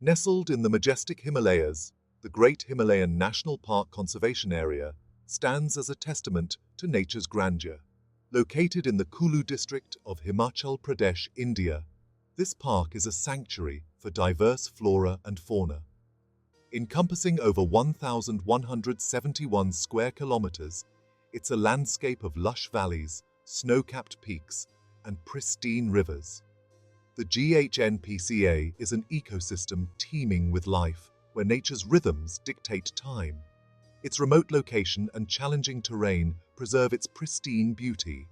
Nestled in the majestic Himalayas, the Great Himalayan National Park Conservation Area stands as a testament to nature's grandeur. Located in the Kulu district of Himachal Pradesh, India, this park is a sanctuary for diverse flora and fauna. Encompassing over 1,171 square kilometers, it's a landscape of lush valleys, snow-capped peaks, and pristine rivers. The GHNPCA is an ecosystem teeming with life, where nature's rhythms dictate time. Its remote location and challenging terrain preserve its pristine beauty.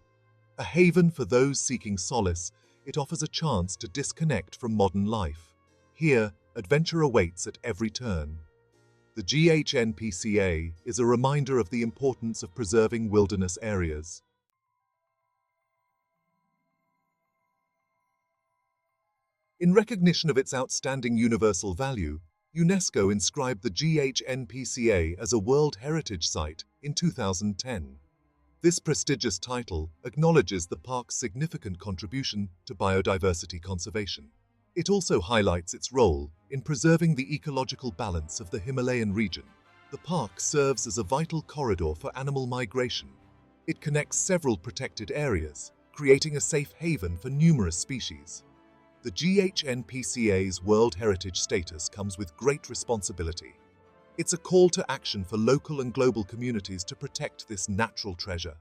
A haven for those seeking solace, it offers a chance to disconnect from modern life. Here, adventure awaits at every turn. The GHNPCA is a reminder of the importance of preserving wilderness areas. In recognition of its outstanding universal value, UNESCO inscribed the GHNPCA as a World Heritage Site in 2010. This prestigious title acknowledges the park's significant contribution to biodiversity conservation. It also highlights its role in preserving the ecological balance of the Himalayan region. The park serves as a vital corridor for animal migration. It connects several protected areas, creating a safe haven for numerous species. The GHNPCA's World Heritage status comes with great responsibility. It's a call to action for local and global communities to protect this natural treasure.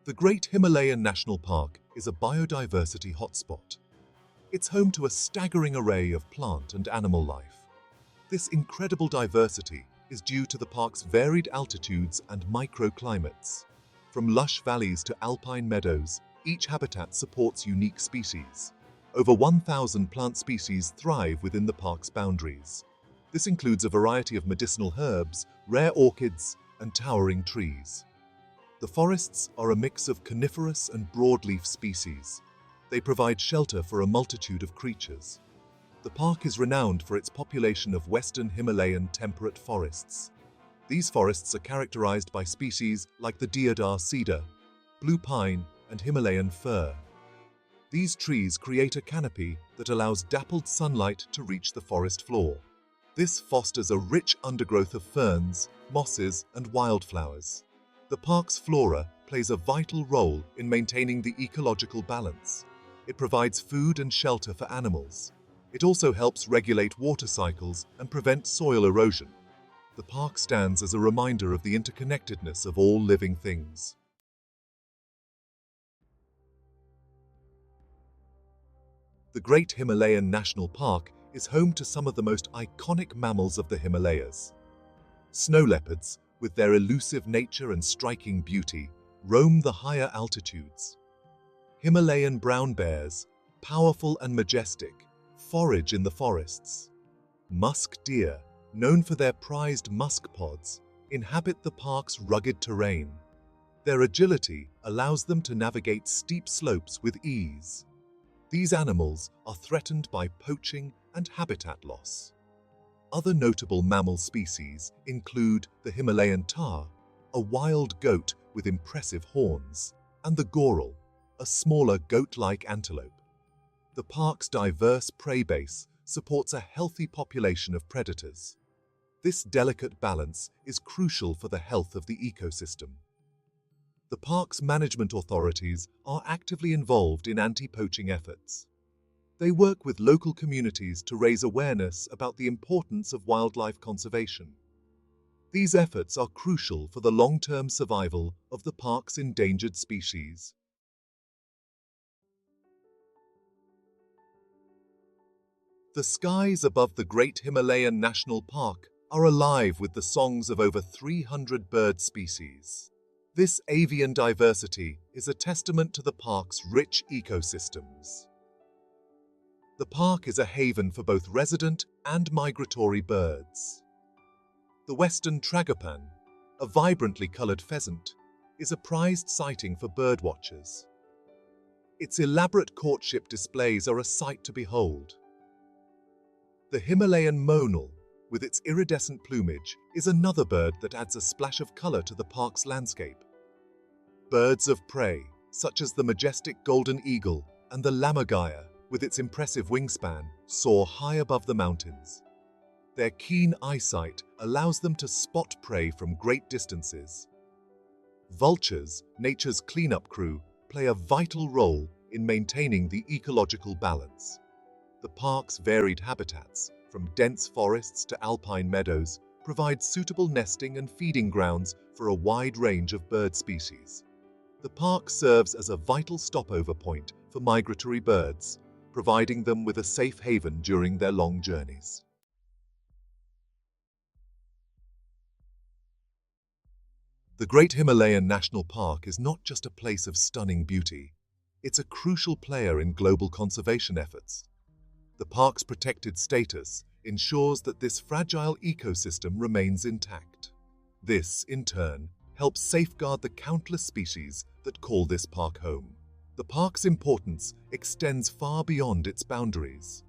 The Great Himalayan National Park is a biodiversity hotspot. It's home to a staggering array of plant and animal life. This incredible diversity is due to the park's varied altitudes and microclimates. From lush valleys to alpine meadows, each habitat supports unique species. Over 1,000 plant species thrive within the park's boundaries. This includes a variety of medicinal herbs, rare orchids, and towering trees. The forests are a mix of coniferous and broadleaf species. They provide shelter for a multitude of creatures. The park is renowned for its population of western Himalayan temperate forests. These forests are characterized by species like the deodar cedar, blue pine, and Himalayan fir. These trees create a canopy that allows dappled sunlight to reach the forest floor. This fosters a rich undergrowth of ferns, mosses, and wildflowers. The park's flora plays a vital role in maintaining the ecological balance. It provides food and shelter for animals. It also helps regulate water cycles and prevent soil erosion. The park stands as a reminder of the interconnectedness of all living things. The Great Himalayan National Park is home to some of the most iconic mammals of the Himalayas. Snow leopards, with their elusive nature and striking beauty, roam the higher altitudes. Himalayan brown bears, powerful and majestic, forage in the forests. Musk deer, known for their prized musk pods, inhabit the park's rugged terrain. Their agility allows them to navigate steep slopes with ease. These animals are threatened by poaching and habitat loss. Other notable mammal species include the Himalayan tahr, a wild goat with impressive horns, and the goral, a smaller goat-like antelope. The park's diverse prey base supports a healthy population of predators. This delicate balance is crucial for the health of the ecosystem. The park's management authorities are actively involved in anti-poaching efforts. They work with local communities to raise awareness about the importance of wildlife conservation. These efforts are crucial for the long-term survival of the park's endangered species. The skies above the Great Himalayan National Park are alive with the songs of over 300 bird species. This avian diversity is a testament to the park's rich ecosystems. The park is a haven for both resident and migratory birds. The western tragopan, a vibrantly colored pheasant, is a prized sighting for birdwatchers. Its elaborate courtship displays are a sight to behold. The Himalayan monal, with its iridescent plumage, is another bird that adds a splash of color to the park's landscape. Birds of prey, such as the majestic golden eagle, and the lammergeier, with its impressive wingspan, soar high above the mountains. Their keen eyesight allows them to spot prey from great distances. Vultures, nature's cleanup crew, play a vital role in maintaining the ecological balance. The park's varied habitats, from dense forests to alpine meadows, provide suitable nesting and feeding grounds for a wide range of bird species. The park serves as a vital stopover point for migratory birds, providing them with a safe haven during their long journeys. The Great Himalayan National Park is not just a place of stunning beauty, it's a crucial player in global conservation efforts. The park's protected status ensures that this fragile ecosystem remains intact. This, in turn, helps safeguard the countless species that call this park home. The park's importance extends far beyond its boundaries.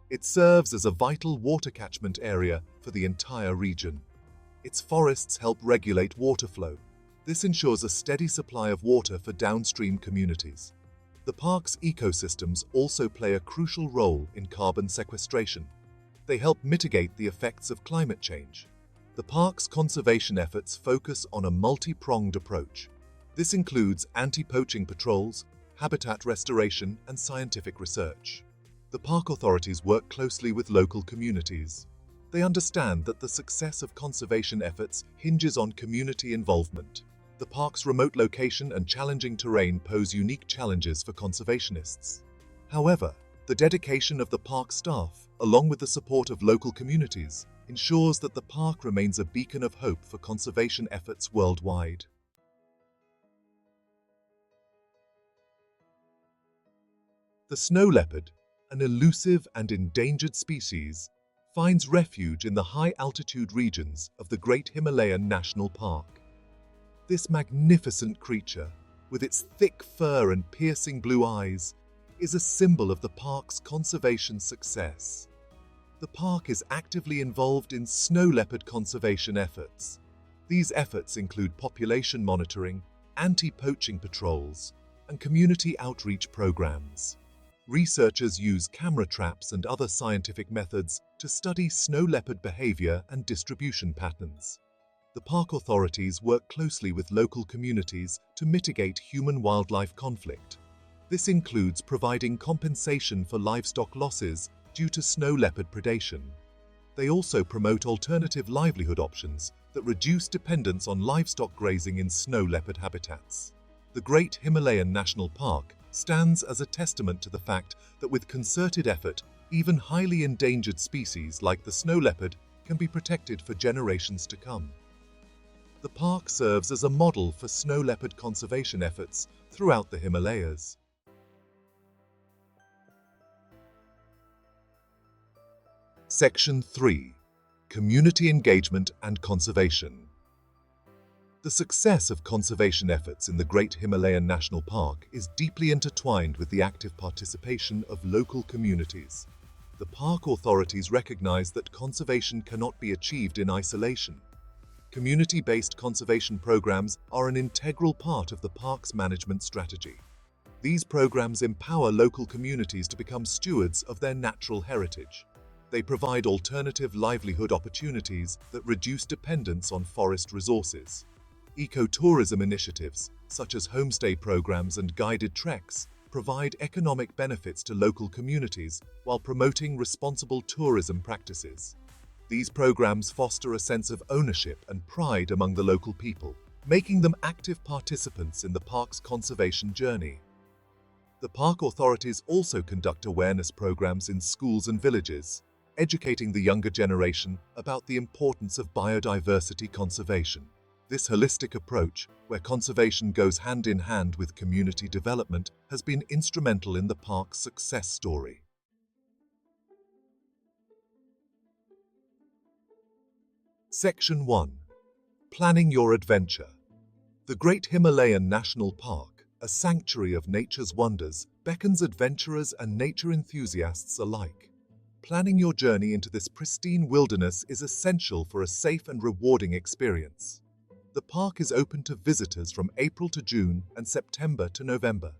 It serves as a vital water catchment area for the entire region. Its forests help regulate water flow. This ensures a steady supply of water for downstream communities. The park's ecosystems also play a crucial role in carbon sequestration. They help mitigate the effects of climate change. The park's conservation efforts focus on a multi-pronged approach. This includes anti-poaching patrols, habitat restoration, and scientific research. The park authorities work closely with local communities. They understand that the success of conservation efforts hinges on community involvement. The park's remote location and challenging terrain pose unique challenges for conservationists. However, the dedication of the park staff, along with the support of local communities, ensures that the park remains a beacon of hope for conservation efforts worldwide. The snow leopard, an elusive and endangered species, finds refuge in the high-altitude regions of the Great Himalayan National Park. This magnificent creature, with its thick fur and piercing blue eyes, is a symbol of the park's conservation success. The park is actively involved in snow leopard conservation efforts. These efforts include population monitoring, anti-poaching patrols, and community outreach programs. Researchers use camera traps and other scientific methods to study snow leopard behavior and distribution patterns. The park authorities work closely with local communities to mitigate human-wildlife conflict. This includes providing compensation for livestock losses due to snow leopard predation. They also promote alternative livelihood options that reduce dependence on livestock grazing in snow leopard habitats. The Great Himalayan National Park stands as a testament to the fact that with concerted effort, even highly endangered species like the snow leopard can be protected for generations to come. The park serves as a model for snow leopard conservation efforts throughout the Himalayas. Section 3. Community Engagement and Conservation. The success of conservation efforts in the Great Himalayan National Park is deeply intertwined with the active participation of local communities. The park authorities recognize that conservation cannot be achieved in isolation. Community-based conservation programs are an integral part of the park's management strategy. These programs empower local communities to become stewards of their natural heritage. They provide alternative livelihood opportunities that reduce dependence on forest resources. Ecotourism initiatives, such as homestay programs and guided treks, provide economic benefits to local communities while promoting responsible tourism practices. These programs foster a sense of ownership and pride among the local people, making them active participants in the park's conservation journey. The park authorities also conduct awareness programs in schools and villages, educating the younger generation about the importance of biodiversity conservation. This holistic approach, where conservation goes hand in hand with community development, has been instrumental in the park's success story. Section 1. Planning your adventure. The Great Himalayan National Park, a sanctuary of nature's wonders, beckons adventurers and nature enthusiasts alike. Planning your journey into this pristine wilderness is essential for a safe and rewarding experience. The park is open to visitors from April to June and September to November.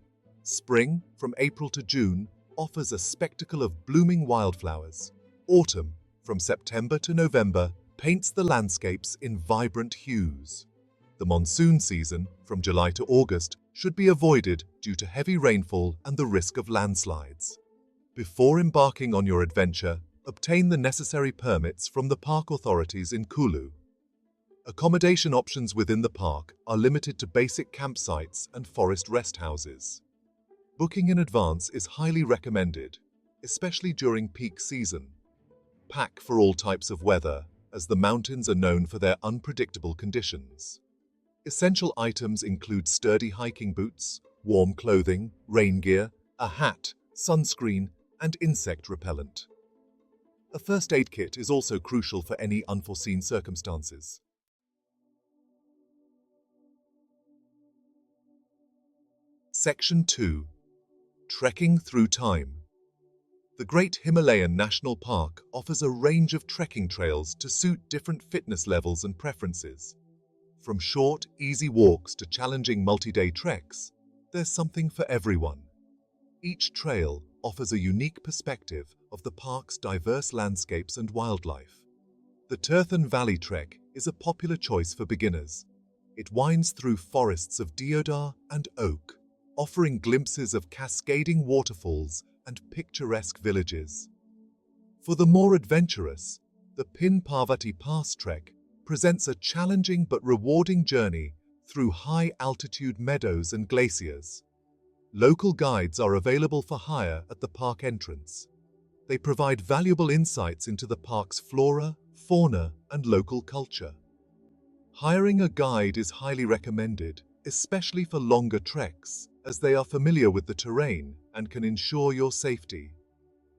Spring, from April to June, offers a spectacle of blooming wildflowers. Autumn, from September to November, paints the landscapes in vibrant hues. The monsoon season, from July to August, should be avoided due to heavy rainfall and the risk of landslides. Before embarking on your adventure, obtain the necessary permits from the park authorities in Kulu. Accommodation options within the park are limited to basic campsites and forest rest houses. Booking in advance is highly recommended, especially during peak season. Pack for all types of weather, as the mountains are known for their unpredictable conditions. Essential items include sturdy hiking boots, warm clothing, rain gear, a hat, sunscreen, and insect repellent. A first aid kit is also crucial for any unforeseen circumstances. Section 2. Trekking through time. The Great Himalayan National Park offers a range of trekking trails to suit different fitness levels and preferences. From short, easy walks to challenging multi-day treks, there's something for everyone. Each trail offers a unique perspective of the park's diverse landscapes and wildlife. The Tirthan Valley Trek is a popular choice for beginners. It winds through forests of deodar and oak, offering glimpses of cascading waterfalls and picturesque villages. For the more adventurous, the Pin Parvati Pass Trek presents a challenging but rewarding journey through high-altitude meadows and glaciers. Local guides are available for hire at the park entrance. They provide valuable insights into the park's flora, fauna, and local culture. Hiring a guide is highly recommended, especially for longer treks, as they are familiar with the terrain and can ensure your safety.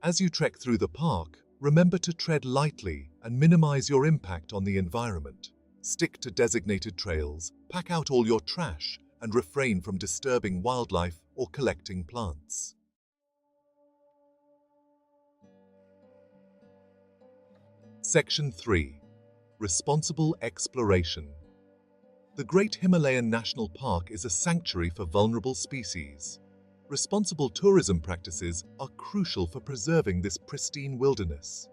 As you trek through the park, remember to tread lightly and minimize your impact on the environment. Stick to designated trails, pack out all your trash, and refrain from disturbing wildlife or collecting plants. Section 3. Responsible exploration. The Great Himalayan National Park is a sanctuary for vulnerable species. Responsible tourism practices are crucial for preserving this pristine wilderness.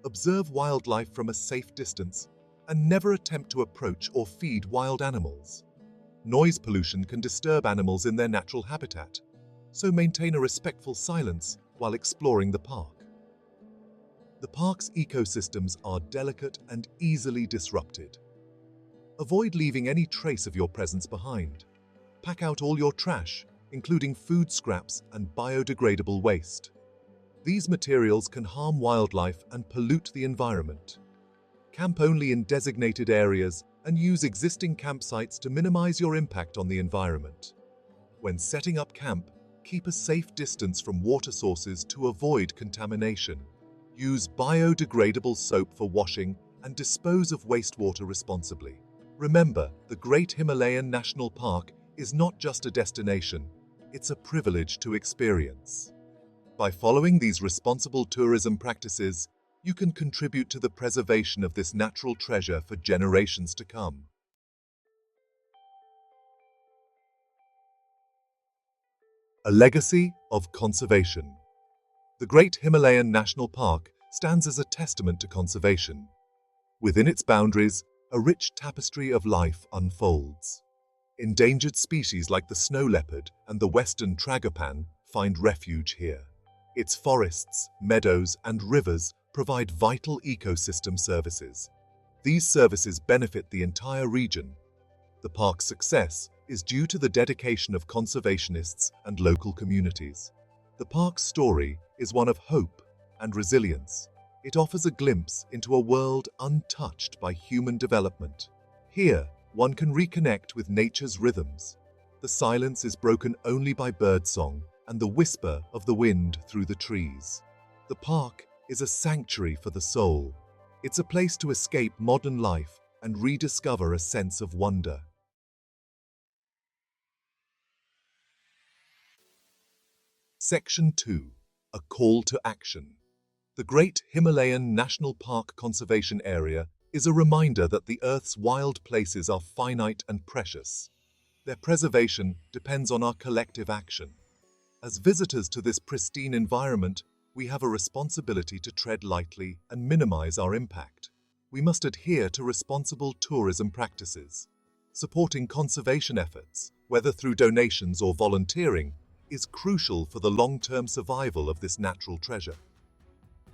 Observe wildlife from a safe distance and never attempt to approach or feed wild animals. Noise pollution can disturb animals in their natural habitat, so maintain a respectful silence while exploring the park. The park's ecosystems are delicate and easily disrupted. Avoid leaving any trace of your presence behind. Pack out all your trash, including food scraps and biodegradable waste. These materials can harm wildlife and pollute the environment. Camp only in designated areas and use existing campsites to minimize your impact on the environment. When setting up camp, keep a safe distance from water sources to avoid contamination. Use biodegradable soap for washing and dispose of wastewater responsibly. Remember, the Great Himalayan National Park is not just a destination, it's a privilege to experience. By following these responsible tourism practices, you can contribute to the preservation of this natural treasure for generations to come. A legacy of conservation. The Great Himalayan National Park stands as a testament to conservation. Within its boundaries, a rich tapestry of life unfolds. Endangered species like the snow leopard and the western tragopan find refuge here. Its forests, meadows, and rivers provide vital ecosystem services. These services benefit the entire region. The park's success is due to the dedication of conservationists and local communities. The park's story is one of hope and resilience. It offers a glimpse into a world untouched by human development. Here, one can reconnect with nature's rhythms. The silence is broken only by birdsong and the whisper of the wind through the trees. The park is a sanctuary for the soul. It's a place to escape modern life and rediscover a sense of wonder. Section 2. A call to action. The Great Himalayan National Park Conservation Area is a reminder that the Earth's wild places are finite and precious. Their preservation depends on our collective action. As visitors to this pristine environment, we have a responsibility to tread lightly and minimize our impact. We must adhere to responsible tourism practices. Supporting conservation efforts, whether through donations or volunteering, is crucial for the long-term survival of this natural treasure.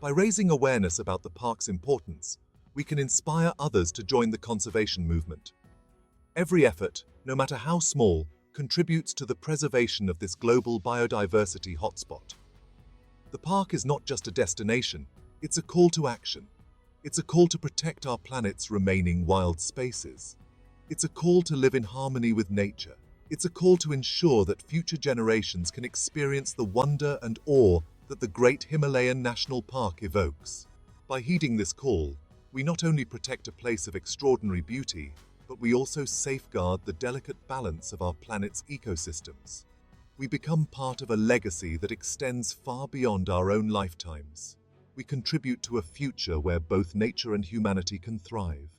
By raising awareness about the park's importance, we can inspire others to join the conservation movement. Every effort, no matter how small, contributes to the preservation of this global biodiversity hotspot. The park is not just a destination, it's a call to action. It's a call to protect our planet's remaining wild spaces. It's a call to live in harmony with nature. It's a call to ensure that future generations can experience the wonder and awe that the great Himalayan National Park evokes. By heeding this call, we not only protect a place of extraordinary beauty, but we also safeguard the delicate balance of our planet's ecosystems. We become part of a legacy that extends far beyond our own lifetimes. We contribute to a future where both nature and humanity can thrive.